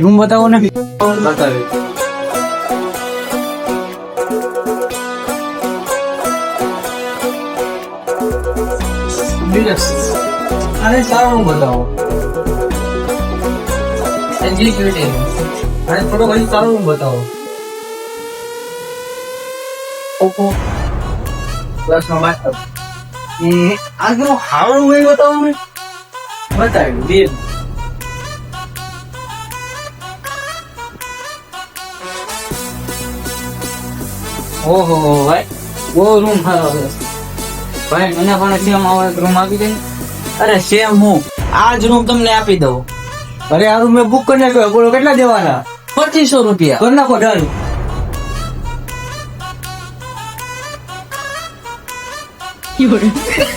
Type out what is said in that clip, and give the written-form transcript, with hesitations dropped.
Room બતાવો ને. બતાવે. અરે સારો રૂમ બતાવો. એક્ઝિક્યુટિવ. અરે થોડો ઘણી સારો રૂમ બતાવો. ઓપ્પો પ્લસ નો માસ્ટર આજનો હારો રૂમ એ બતાવો ને. બતાવ્યું બે. ઓહો ભાઈ બહુ રૂમ સારો છે ભાઈ. મને પણ સેમ આવો એક રૂમ આપી દે. અરે સેમ હું આ જ રૂમ તમને આપી દઉં. અરે આ રૂમ મેં બુક કરી નાખ્યો. બોલો કેટલા દેવાના? 2500 રૂપિયા. કરી નાખો ડન.有人。